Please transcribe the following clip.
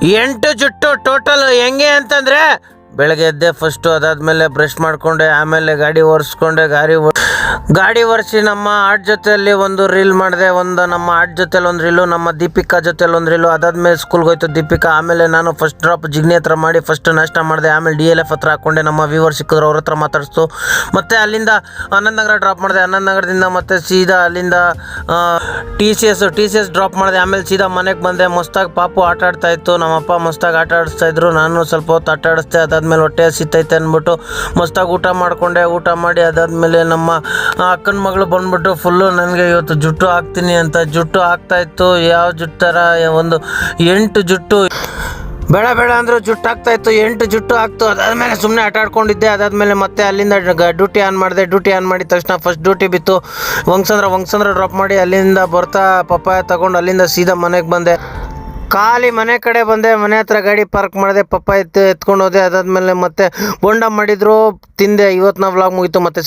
8 ಜುಟ್ಟು ಟೋಟಲ್. ಹೆಂಗೆ ಅಂತಂದರೆ ಬೆಳಗ್ಗೆ ಎದ್ದೆ ಫಸ್ಟು, ಅದಾದಮೇಲೆ ಬ್ರಷ್ ಮಾಡಿಕೊಂಡೆ, ಆಮೇಲೆ ಗಾಡಿ ಒರೆಸ್ಕೊಂಡೆ. ಗಾಡಿ ಒರೆಸಿ ನಮ್ಮ ಆರ್ಟ್ ಜೊತೆಯಲ್ಲಿ ಒಂದು ರೀಲ್ ಮಾಡಿದೆ, ನಮ್ಮ ಆರ್ಟ್ ಜೊತೆಲಿ ಒಂದು ರೀಲು, ನಮ್ಮ ದೀಪಿಕಾ ಜೊತೆಲಿ ಒಂದು ರೀಲು. ಅದಾದಮೇಲೆ ಸ್ಕೂಲ್ಗೆ ಹೋಯ್ತು ದೀಪಿಕಾ. ಆಮೇಲೆ ನಾನು ಫಸ್ಟ್ ಡ್ರಾಪ್ ಜಿಗ್ನಿ ಹತ್ರ ಮಾಡಿ ಫಸ್ಟ್ ನಾಷ್ಟ ಮಾಡಿದೆ. ಆಮೇಲೆ DLF ಹತ್ರ ಹಾಕ್ಕೊಂಡೆ, ನಮ್ಮ ವ್ಯೂವರ್ ಸಿಕ್ಕಿದ್ರು, ಅವ್ರ ಹತ್ರ ಮಾತಾಡಿಸ್ತು. ಮತ್ತು ಅಲ್ಲಿಂದ ಆನಂದ್ ನಗರ ಡ್ರಾಪ್ ಮಾಡಿದೆ. ಆನಂದ್ ನಗರದಿಂದ ಮತ್ತೆ ಸೀದಾ ಅಲ್ಲಿಂದ TCS ಡ್ರಾಪ್ ಮಾಡಿದೆ. ಆಮೇಲೆ ಸೀದಾ ಮನೆಗೆ ಬಂದೆ. ಮಸ್ತಾಗಿ ಪಾಪು ಆಟ ಆಡ್ತಾ ಇತ್ತು, ನಮ್ಮಪ್ಪ ಮಸ್ತಾಗಿ ಆಟ ಆಡಿಸ್ತಾಯಿದ್ರು, ನಾನು ಸ್ವಲ್ಪ ಹೊತ್ತು ಆಟ ಆಡಿಸ್ದೆ. ಅದಾದಮೇಲೆ ಹೊಟ್ಟೆ ಹಸಿತೈತೆ ಅಂದ್ಬಿಟ್ಟು ಮಸ್ತಾಗಿ ಊಟ ಮಾಡಿಕೊಂಡೆ. ಊಟ ಮಾಡಿ ಅದಾದಮೇಲೆ ನಮ್ಮ ಅಕ್ಕನ ಮಗಳು ಬಂದ್ಬಿಟ್ಟು ಫುಲ್ಲು ನನಗೆ ಇವತ್ತು ಜುಟ್ಟು ಹಾಕ್ತೀನಿ ಅಂತ ಜುಟ್ಟು ಹಾಕ್ತಾಯಿತ್ತು. ಯಾವ ಜುಟ್ಟು ಥರ ಒಂದು 8 ಜುಟ್ಟು, ಬೇಡ ಅಂದರೂ ಜುಟ್ಟು ಹಾಕ್ತಾಯಿತ್ತು. 8 ಜುಟ್ಟು ಹಾಕ್ತು. ಅದಾದಮೇಲೆ ಸುಮ್ಮನೆ ಆಟ ಆಡ್ಕೊಂಡಿದ್ದೆ. ಅದಾದಮೇಲೆ ಮತ್ತೆ ಅಲ್ಲಿಂದ ಡ್ಯೂಟಿ ಆನ್ ಮಾಡಿದೆ. ಡ್ಯೂಟಿ ಆನ್ ಮಾಡಿದ ತಕ್ಷಣ ಫಸ್ಟ್ ಡ್ಯೂಟಿ ಬಿತ್ತು ವಂಗಸಂದ್ರ ಡ್ರಾಪ್ ಮಾಡಿ ಅಲ್ಲಿಂದ ಬರ್ತಾ ಪಪ್ಪಾಯ ತಗೊಂಡು ಅಲ್ಲಿಂದ ಸೀದಾ ಮನೆಗೆ ಬಂದೆ. ಖಾಲಿ ಮನೆ ಕಡೆ ಬಂದೆ. ಮನೆ ಹತ್ರ ಗಾಡಿ ಪಾರ್ಕ್ ಮಾಡಿದೆ, ಪಪ್ಪಾಯ ಎತ್ಕೊಂಡು ಹೋದೆ. ಅದಾದಮೇಲೆ ಮತ್ತೆ ಬೋಂಡ ಮಾಡಿದ್ರು, ತಿಂದೆ. ಇವತ್ತು ನಾವು ವ್ಲಾಗ್ ಮುಗೀತು. ಮತ್ತೆ